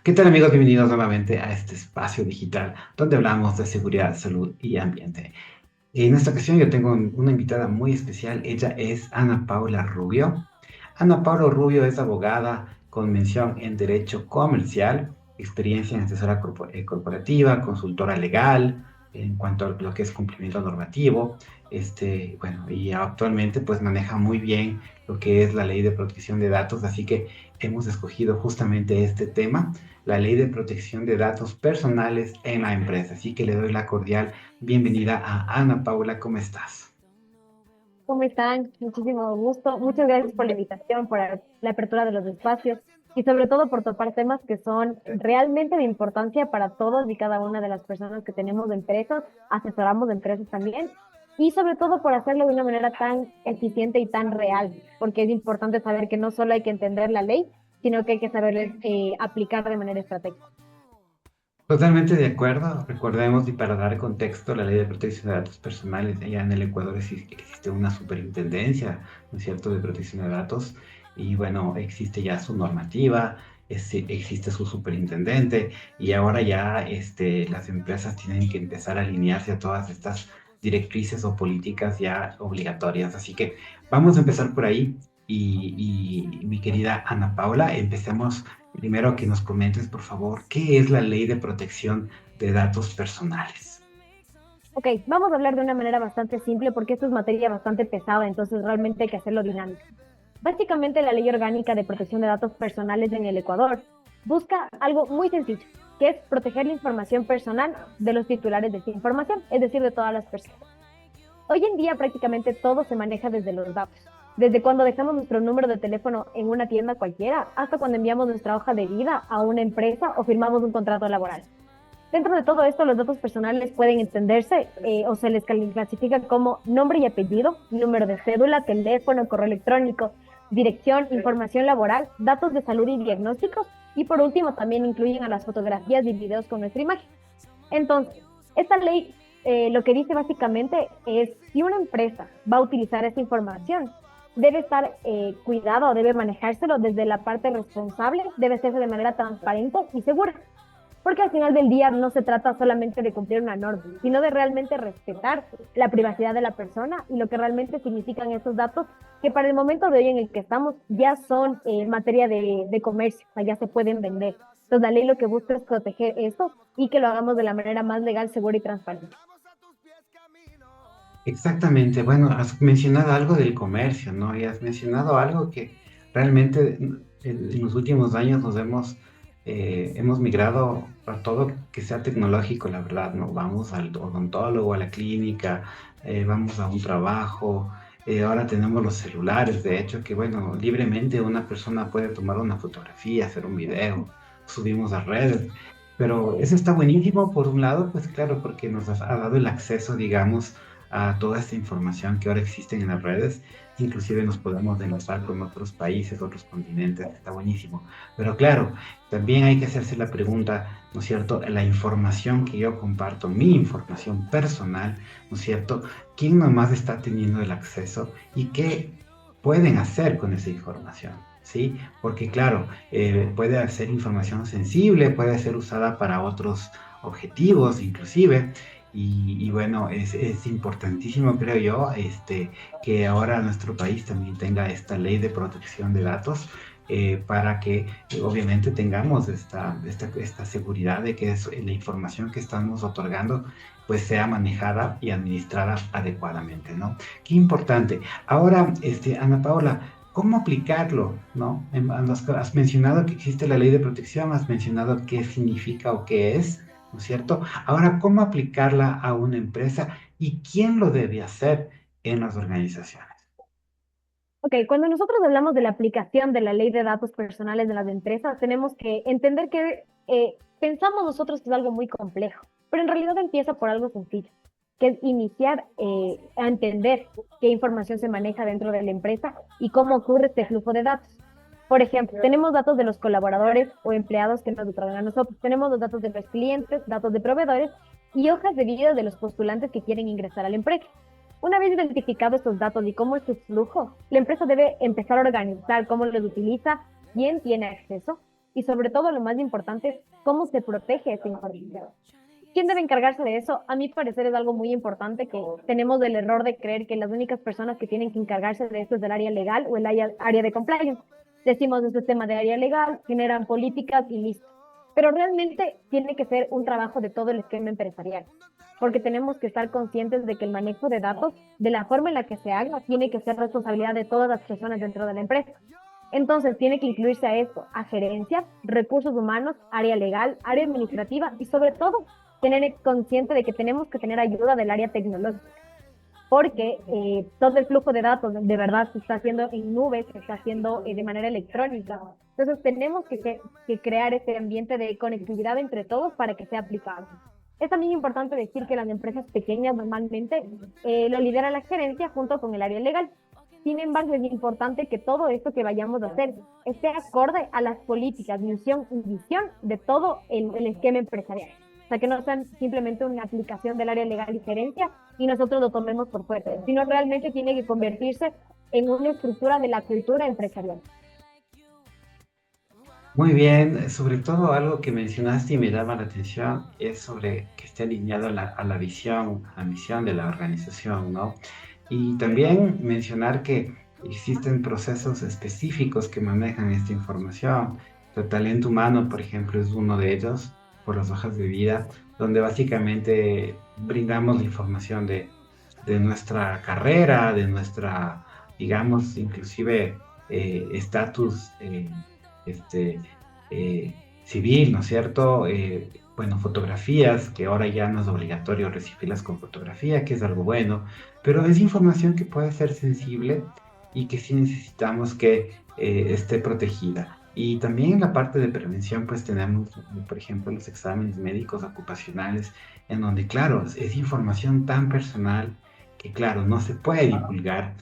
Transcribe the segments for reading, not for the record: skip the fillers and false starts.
¿Qué tal amigos? Bienvenidos nuevamente a este espacio digital donde hablamos de seguridad, salud y ambiente. En esta ocasión yo tengo una invitada muy especial. Ella es Ana Paula Rubio. Ana Paula Rubio es abogada con mención en Derecho Comercial, experiencia en asesora corporativa, consultora legal en cuanto a lo que es cumplimiento normativo. Bueno, y actualmente pues maneja muy bien lo que es la ley de protección de datos, así que hemos escogido justamente este tema, la ley de protección de datos personales en la empresa. Así que le doy la cordial bienvenida a Ana Paula, ¿cómo estás? ¿Cómo están? Muchísimo gusto. Muchas gracias por la invitación, por la apertura de los espacios y sobre todo por topar temas que son realmente de importancia para todos y cada una de las personas que tenemos de empresas, asesoramos de empresas también, y sobre todo por hacerlo de una manera tan eficiente y tan real, porque es importante saber que no solo hay que entender la ley, sino que hay que saber aplicar de manera estratégica. Totalmente de acuerdo. Recordemos, y para dar contexto, la ley de protección de datos personales, allá en el Ecuador existe una superintendencia, ¿no es cierto?, de protección de datos, y bueno, existe ya su normativa, existe su superintendente, y ahora ya las empresas tienen que empezar a alinearse a todas estas directrices o políticas ya obligatorias. Así que vamos a empezar por ahí, y mi querida Ana Paula, empecemos. Primero que nos comentes, por favor, ¿qué es la ley de protección de datos personales? Ok, vamos a hablar de una manera bastante simple porque esto es materia bastante pesada, entonces realmente hay que hacerlo dinámico. Básicamente, la Ley Orgánica de Protección de Datos Personales en el Ecuador busca algo muy sencillo, que es proteger la información personal de los titulares de esa información, es decir, de todas las personas. Hoy en día prácticamente todo se maneja desde los datos, desde cuando dejamos nuestro número de teléfono en una tienda cualquiera hasta cuando enviamos nuestra hoja de vida a una empresa o firmamos un contrato laboral. Dentro de todo esto, los datos personales pueden entenderse o se les clasifica como nombre y apellido, número de cédula, teléfono, correo electrónico, dirección, información laboral, datos de salud y diagnósticos, y por último también incluyen a las fotografías y videos con nuestra imagen. Entonces, esta ley lo que dice básicamente es si una empresa va a utilizar esa información, debe estar cuidado o debe manejárselo desde la parte responsable, debe hacerse de manera transparente y segura. Porque al final del día no se trata solamente de cumplir una norma, sino de realmente respetar la privacidad de la persona y lo que realmente significan esos datos que para el momento de hoy en el que estamos ya son materia de comercio, o sea, ya se pueden vender. Entonces la ley lo que busca es proteger eso y que lo hagamos de la manera más legal, segura y transparente. Exactamente, bueno, has mencionado algo del comercio, ¿no? Y has mencionado algo que realmente en los últimos años hemos migrado a todo que sea tecnológico, la verdad, ¿no? Vamos al odontólogo, a la clínica, vamos a un trabajo, ahora tenemos los celulares, de hecho, que bueno, libremente una persona puede tomar una fotografía, hacer un video, subimos a redes. Pero eso está buenísimo por un lado, pues claro, porque nos ha dado el acceso, digamos, a toda esta información que ahora existe en las redes. Inclusive nos podemos enlazar con otros países, otros continentes, está buenísimo. Pero claro, también hay que hacerse la pregunta, ¿no es cierto? La información que yo comparto, mi información personal, ¿no es cierto? ¿Quién nomás está teniendo el acceso y qué pueden hacer con esa información? ¿Sí? Porque claro, puede ser información sensible, puede ser usada para otros objetivos inclusive. Y bueno, es importantísimo, creo yo, que ahora nuestro país también tenga esta ley de protección de datos, para que obviamente tengamos esta seguridad de que la información que estamos otorgando pues sea manejada y administrada adecuadamente, ¿no? Qué importante. Ahora, Ana Paula, ¿cómo aplicarlo, no? Has mencionado que existe la ley de protección, has mencionado qué significa o qué es, ¿no es cierto? Ahora, ¿cómo aplicarla a una empresa y quién lo debe hacer en las organizaciones? Ok, cuando nosotros hablamos de la aplicación de la ley de datos personales de las empresas, tenemos que entender que pensamos nosotros que es algo muy complejo, pero en realidad empieza por algo sencillo, que es iniciar a entender qué información se maneja dentro de la empresa y cómo ocurre este flujo de datos. Por ejemplo, tenemos datos de los colaboradores o empleados que nos traen a nosotros, tenemos los datos de los clientes, datos de proveedores y hojas de vida de los postulantes que quieren ingresar a la empresa. Una vez identificados estos datos y cómo es su flujo, la empresa debe empezar a organizar cómo los utiliza, quién tiene acceso y sobre todo lo más importante es cómo se protege esa información. ¿Quién debe encargarse de eso? A mi parecer es algo muy importante que tenemos el error de creer que las únicas personas que tienen que encargarse de esto es del área legal o el área de compliance. Decimos este tema de área legal, generan políticas y listo. Pero realmente tiene que ser un trabajo de todo el esquema empresarial, porque tenemos que estar conscientes de que el manejo de datos, de la forma en la que se haga, tiene que ser responsabilidad de todas las personas dentro de la empresa. Entonces, tiene que incluirse a esto, a gerencia, recursos humanos, área legal, área administrativa y sobre todo tener consciente de que tenemos que tener ayuda del área tecnológica, porque todo el flujo de datos de verdad se está haciendo en nubes, se está haciendo de manera electrónica. Entonces, tenemos que crear ese ambiente de conectividad entre todos para que sea aplicable. Es también importante decir que las empresas pequeñas normalmente lo lidera la gerencia junto con el área legal. Sin embargo, es importante que todo esto que vayamos a hacer esté acorde a las políticas, misión y visión de todo el esquema empresarial. O sea, que no sean simplemente una aplicación del área legal y gerencia y nosotros lo tomemos por fuerte, sino realmente tiene que convertirse en una estructura de la cultura empresarial. Muy bien, sobre todo algo que mencionaste y me llama la atención es sobre que esté alineado a la visión, a la misión de la organización, ¿no? Y también mencionar que existen procesos específicos que manejan esta información. El talento humano, por ejemplo, es uno de ellos, por las hojas de vida, donde básicamente brindamos la información de nuestra carrera, de nuestra, digamos, inclusive estatus este, civil, ¿no es cierto? Bueno, fotografías, que ahora ya no es obligatorio recibirlas con fotografía, que es algo bueno, pero es información que puede ser sensible y que sí necesitamos que esté protegida. Y también en la parte de prevención, pues tenemos, por ejemplo, los exámenes médicos ocupacionales, en donde, claro, es información tan personal que, claro, no se puede divulgar,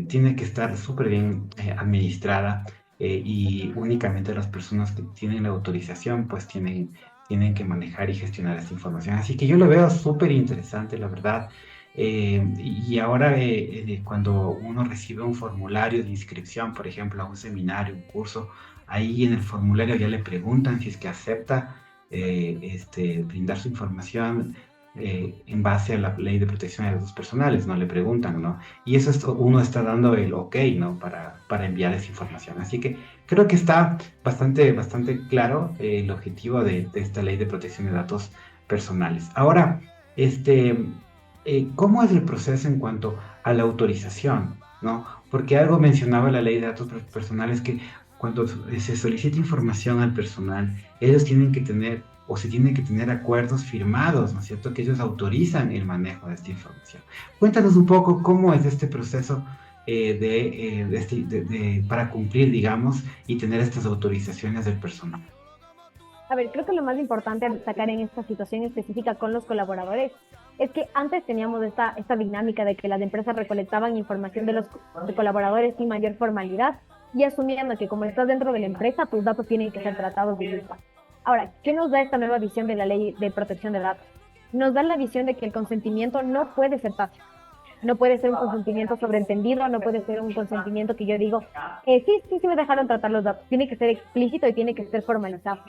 tiene que estar súper bien administrada y únicamente las personas que tienen la autorización pues tienen que manejar y gestionar esta información. Así que yo lo veo súper interesante, la verdad. Y ahora cuando uno recibe un formulario de inscripción, por ejemplo, a un seminario, un curso, ahí en el formulario ya le preguntan si es que acepta brindar su información en base a la ley de protección de datos personales, no le preguntan, ¿no? Y eso uno está dando el ok, ¿no? Para enviar esa información. Así que creo que está bastante claro el objetivo de esta ley de protección de datos personales. Ahora, ¿cómo es el proceso en cuanto a la autorización, ¿no? Porque algo mencionaba la ley de datos personales que cuando se solicita información al personal, ellos tienen que tener o se tienen que tener acuerdos firmados, ¿no es cierto?, que ellos autorizan el manejo de esta información. Cuéntanos un poco cómo es este proceso para cumplir, digamos, y tener estas autorizaciones del personal. A ver, creo que lo más importante a destacar en esta situación específica con los colaboradores es que antes teníamos esta dinámica de que las empresas recolectaban información de los colaboradores sin mayor formalidad y asumiendo que como estás dentro de la empresa, tus datos tienen que ser tratados de igual. Ahora, ¿qué nos da esta nueva visión de la ley de protección de datos? Nos da la visión de que el consentimiento no puede ser tácito. No puede ser un consentimiento sobreentendido, no puede ser un consentimiento que yo digo, sí me dejaron tratar los datos. Tiene que ser explícito y tiene que ser formalizado.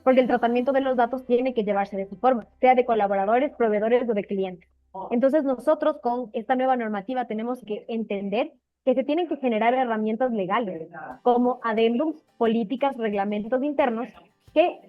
Porque el tratamiento de los datos tiene que llevarse de esa forma, sea de colaboradores, proveedores o de clientes. Entonces nosotros con esta nueva normativa tenemos que entender que se tienen que generar herramientas legales, como adendums, políticas, reglamentos internos, que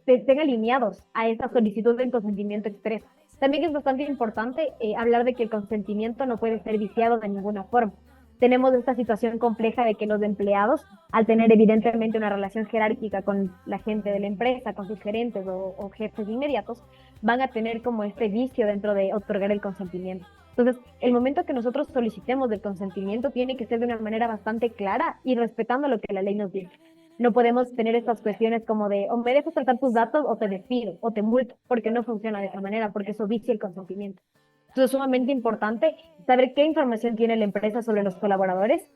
estén alineados a esta solicitud del consentimiento expreso. También es bastante importante hablar de que el consentimiento no puede ser viciado de ninguna forma. Tenemos esta situación compleja de que los empleados, al tener evidentemente una relación jerárquica con la gente de la empresa, con sus gerentes o jefes inmediatos, van a tener como este vicio dentro de otorgar el consentimiento. Entonces, el momento que nosotros solicitemos el consentimiento tiene que ser de una manera bastante clara y respetando lo que la ley nos dice. No podemos tener estas cuestiones como de o me dejas tratar tus datos o te despido o te multo, porque no funciona de esa manera, porque eso vicia el consentimiento. Entonces es sumamente importante saber qué información tiene la empresa sobre los colaboradores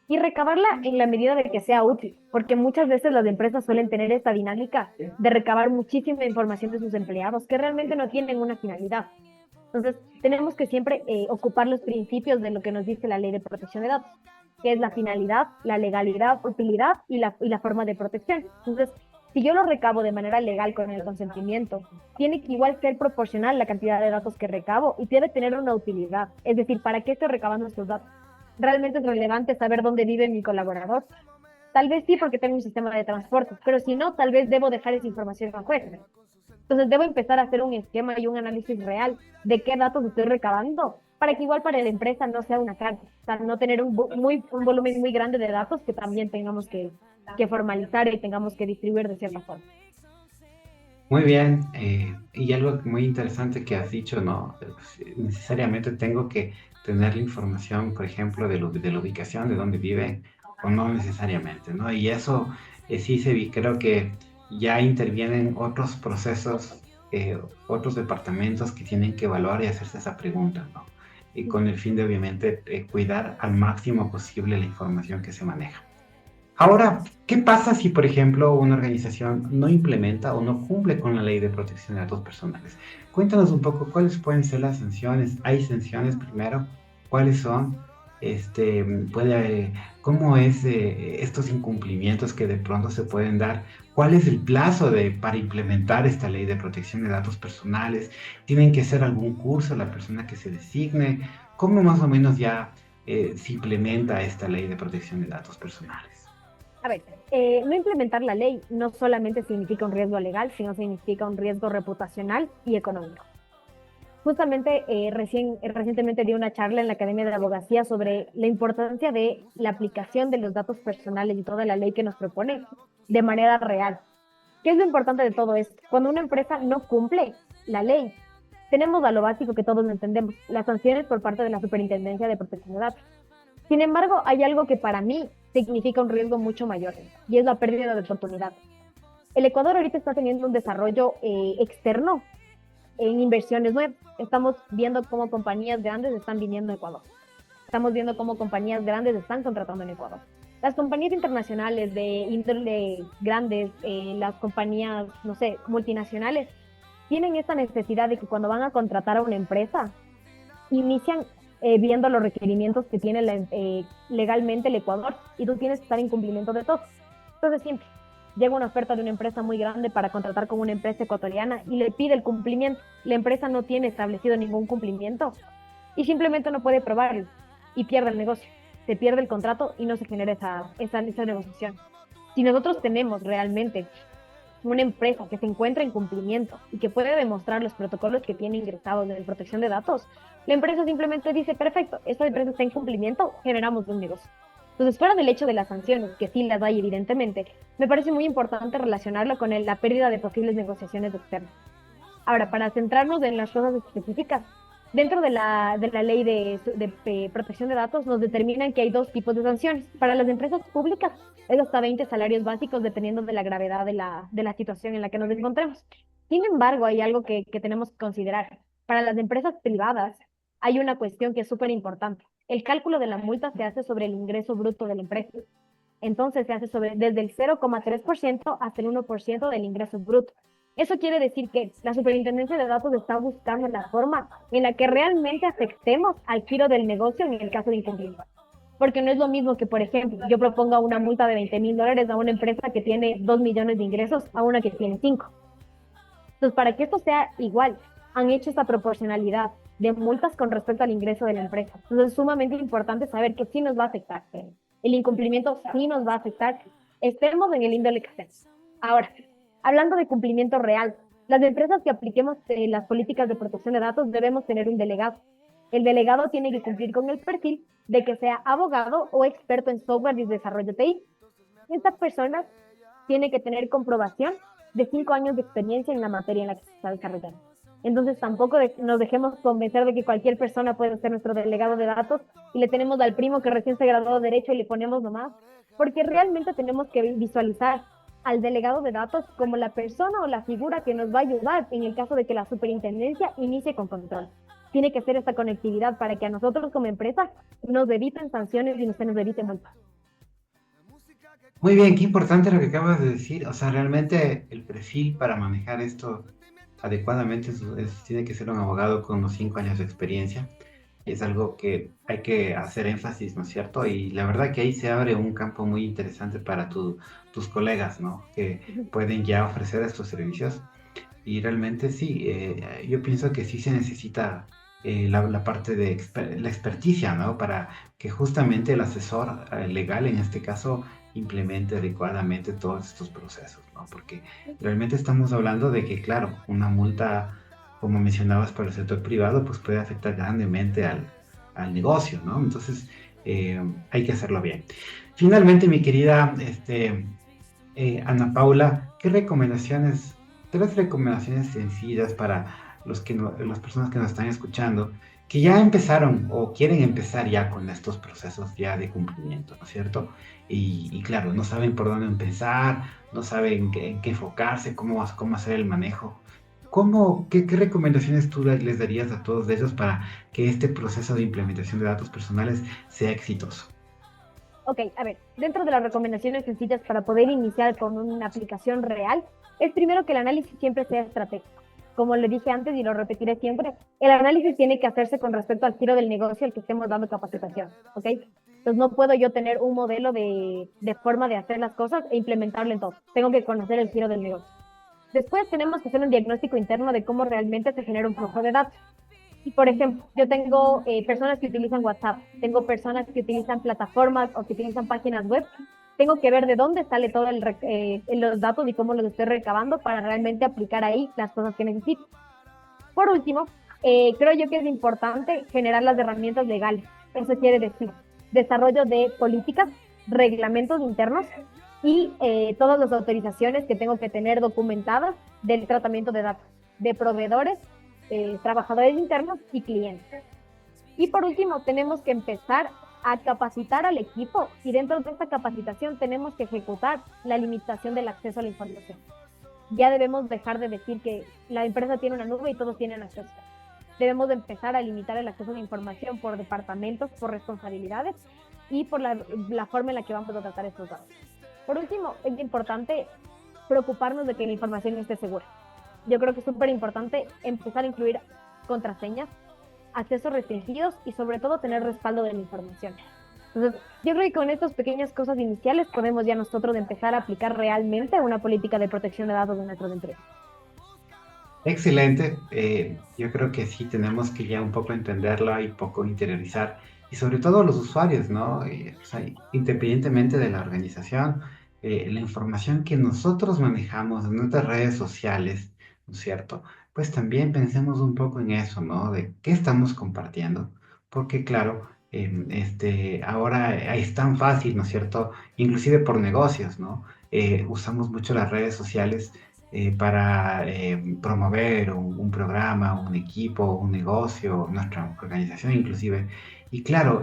y recabarla en la medida de que sea útil, porque muchas veces las empresas suelen tener esta dinámica de recabar muchísima información de sus empleados que realmente no tienen una finalidad. Entonces, tenemos que siempre ocupar los principios de lo que nos dice la ley de protección de datos. que es la finalidad, la legalidad, utilidad y la forma de protección. Entonces, si yo lo recabo de manera legal con el consentimiento, tiene que igual ser proporcional la cantidad de datos que recabo y debe tener una utilidad. Es decir, ¿para qué estoy recabando estos datos? ¿Realmente es relevante saber dónde vive mi colaborador? Tal vez sí porque tengo un sistema de transporte, pero si no, tal vez debo dejar esa información a juez. Entonces debo empezar a hacer un esquema y un análisis real de qué datos estoy recabando para que igual para la empresa no sea una carga, o sea, no tener un volumen muy grande de datos que también tengamos que formalizar y tengamos que distribuir de cierta forma. Muy bien, y algo muy interesante que has dicho, ¿no? Necesariamente tengo que tener la información, por ejemplo, de la ubicación, de dónde viven, o no necesariamente, ¿no? Y eso sí creo que ya intervienen otros procesos, otros departamentos que tienen que evaluar y hacerse esa pregunta, ¿no? Y con el fin de, obviamente, cuidar al máximo posible la información que se maneja. Ahora, ¿qué pasa si, por ejemplo, una organización no implementa o no cumple con la ley de protección de datos personales? Cuéntanos un poco cuáles pueden ser las sanciones. ¿Hay sanciones primero? ¿Cuáles son? Este, ¿Cómo es estos incumplimientos que de pronto se pueden dar? ¿Cuál es el plazo para implementar esta ley de protección de datos personales? ¿Tienen que hacer algún curso la persona que se designe? ¿Cómo más o menos ya se implementa esta ley de protección de datos personales? A ver, no implementar la ley no solamente significa un riesgo legal, sino significa un riesgo reputacional y económico. Justamente recientemente di una charla en la Academia de Abogacía sobre la importancia de la aplicación de los datos personales y toda la ley que nos propone de manera real. ¿Qué es lo importante de todo esto? Cuando una empresa no cumple la ley, tenemos a lo básico que todos entendemos, las sanciones por parte de la Superintendencia de Protección de Datos. Sin embargo, hay algo que para mí significa un riesgo mucho mayor y es la pérdida de oportunidad. El Ecuador ahorita está teniendo un desarrollo externo en inversiones nuevas. Estamos viendo cómo compañías grandes están viniendo a Ecuador. Estamos viendo cómo compañías grandes están contratando en Ecuador. Las compañías internacionales de índole grandes, las compañías, no sé, multinacionales, tienen esta necesidad de que cuando van a contratar a una empresa, inician viendo los requerimientos que tiene legalmente el Ecuador y tú tienes que estar en cumplimiento de todo. Entonces siempre llega una oferta de una empresa muy grande para contratar con una empresa ecuatoriana y le pide el cumplimiento. La empresa no tiene establecido ningún cumplimiento y simplemente no puede probarlo y pierde el negocio. Se pierde el contrato y no se genera esa negociación. Si nosotros tenemos realmente una empresa que se encuentra en cumplimiento y que puede demostrar los protocolos que tiene ingresados de protección de datos, la empresa simplemente dice, perfecto, esta empresa está en cumplimiento, generamos un negocio. Entonces, fuera del hecho de las sanciones, que sí las hay evidentemente, me parece muy importante relacionarlo con la pérdida de posibles negociaciones externas. Ahora, para centrarnos en las cosas específicas, dentro de la ley de protección de datos nos determinan que hay dos tipos de sanciones. Para las empresas públicas es hasta 20 salarios básicos dependiendo de la gravedad de la situación en la que nos encontremos. Sin embargo, hay algo que tenemos que considerar. Para las empresas privadas hay una cuestión que es súper importante. El cálculo de la multa se hace sobre el ingreso bruto de la empresa. Entonces se hace desde el 0,3% hasta el 1% del ingreso bruto. Eso quiere decir que la Superintendencia de Datos está buscando la forma en la que realmente afectemos al giro del negocio en el caso de incumplimiento. Porque no es lo mismo que, por ejemplo, yo proponga una multa de $20,000 a una empresa que tiene 2 millones de ingresos a una que tiene 5. Entonces, para que esto sea igual, han hecho esta proporcionalidad de multas con respecto al ingreso de la empresa. Entonces, es sumamente importante saber que sí nos va a afectar. El incumplimiento sí nos va a afectar, estemos en el índole que estemos. Ahora, hablando de cumplimiento real, las empresas que apliquemos las políticas de protección de datos debemos tener un delegado. El delegado tiene que cumplir con el perfil de que sea abogado o experto en software y desarrollo TI. Esta persona tiene que tener comprobación de 5 años de experiencia en la materia en la que se está desarrollando. Entonces tampoco nos dejemos convencer de que cualquier persona puede ser nuestro delegado de datos y le tenemos al primo que recién se graduó de Derecho y le ponemos nomás, porque realmente tenemos que visualizar al delegado de datos como la persona o la figura que nos va a ayudar en el caso de que la superintendencia inicie con control. Tiene que ser esta conectividad para que a nosotros como empresa nos eviten sanciones y se nos evite multas. Muy bien, qué importante lo que acabas de decir. O sea, realmente el perfil para manejar esto adecuadamente tiene que ser un abogado con unos 5 años de experiencia. es algo que hay que hacer énfasis, ¿no es cierto? Y la verdad que ahí se abre un campo muy interesante para tus colegas, ¿no? Que pueden ya ofrecer estos servicios. Y realmente sí, yo pienso que sí se necesita la parte de la experticia, ¿no? Para que justamente el asesor legal, en este caso, implemente adecuadamente todos estos procesos, ¿no? Porque realmente estamos hablando de que, claro, una multa, como mencionabas, para el sector privado, pues puede afectar grandemente al negocio, ¿no? Entonces, hay que hacerlo bien. Finalmente, mi querida Ana Paula, ¿qué recomendaciones, tres recomendaciones sencillas para las personas que nos están escuchando, que ya empezaron o quieren empezar ya con estos procesos ya de cumplimiento, ¿no es cierto? Y claro, no saben por dónde empezar, no saben en qué enfocarse, cómo hacer el manejo. ¿Qué recomendaciones tú les darías a todos ellos para que este proceso de implementación de datos personales sea exitoso? Ok, a ver, dentro de las recomendaciones sencillas para poder iniciar con una aplicación real, es primero que el análisis siempre sea estratégico. Como le dije antes y lo repetiré siempre, el análisis tiene que hacerse con respecto al giro del negocio al que estemos dando capacitación, ¿ok? Entonces no puedo yo tener un modelo de forma de hacer las cosas e implementarlo en todo. Tengo que conocer el giro del negocio. Después tenemos que hacer un diagnóstico interno de cómo realmente se genera un flujo de datos. Y por ejemplo, yo tengo personas que utilizan WhatsApp, tengo personas que utilizan plataformas o que utilizan páginas web. Tengo que ver de dónde sale todo los datos y cómo los estoy recabando para realmente aplicar ahí las cosas que necesito. Por último, creo yo que es importante generar las herramientas legales. Eso quiere decir desarrollo de políticas, reglamentos internos y todas las autorizaciones que tengo que tener documentadas del tratamiento de datos de proveedores, trabajadores internos y clientes. Y por último, tenemos que empezar a capacitar al equipo y dentro de esta capacitación tenemos que ejecutar la limitación del acceso a la información. Ya debemos dejar de decir que la empresa tiene una nube y todos tienen acceso. Debemos de empezar a limitar el acceso a la información por departamentos, por responsabilidades y por la forma en la que vamos a tratar estos datos. Por último, es importante preocuparnos de que la información esté segura. Yo creo que es súper importante empezar a incluir contraseñas, accesos restringidos y sobre todo tener respaldo de la información. Entonces, yo creo que con estas pequeñas cosas iniciales podemos ya nosotros empezar a aplicar realmente una política de protección de datos de nuestras empresas. Excelente. Yo creo que sí tenemos que ya un poco entenderla y poco interiorizar. Y sobre todo los usuarios, ¿no? O sea, independientemente de la organización, la información que nosotros manejamos en nuestras redes sociales, ¿no es cierto? Pues también pensemos un poco en eso, ¿no? De qué estamos compartiendo. Porque claro, ahora es tan fácil, ¿no es cierto? Inclusive por negocios, ¿no? Usamos mucho las redes sociales para promover un programa, un equipo, un negocio, nuestra organización inclusive. Y claro,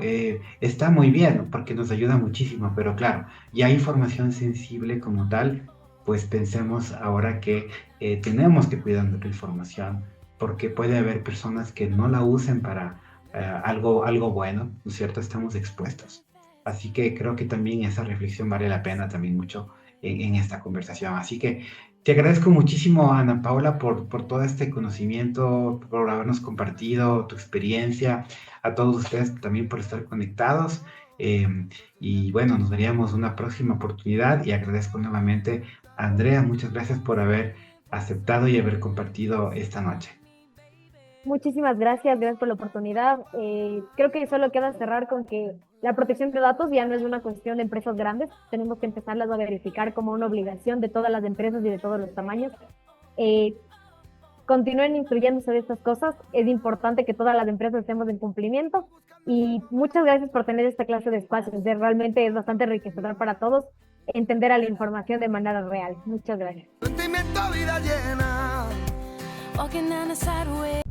está muy bien porque nos ayuda muchísimo, pero claro, ya hay información sensible como tal, pues pensemos ahora que tenemos que cuidar nuestra información porque puede haber personas que no la usen para algo bueno, ¿no es cierto? Estamos expuestos. Así que creo que también esa reflexión vale la pena también mucho en esta conversación. Así que te agradezco muchísimo, Ana Paula, por todo este conocimiento, por habernos compartido tu experiencia, a todos ustedes también por estar conectados. eh, y bueno, nos veríamos una próxima oportunidad y agradezco nuevamente a Andrea, muchas gracias por haber aceptado y haber compartido esta noche. Muchísimas gracias, gracias por la oportunidad. Creo que solo queda cerrar con que la protección de datos ya no es una cuestión de empresas grandes, tenemos que empezarlas a verificar como una obligación de todas las empresas y de todos los tamaños. Eh, Continúen instruyéndose de estas cosas, es importante que todas las empresas estemos en cumplimiento y muchas gracias por tener esta clase de espacios, realmente es bastante enriquecedor para todos entender a la información de manera real. Muchas gracias. Sentimiento, vida llena. Walking down the sideway.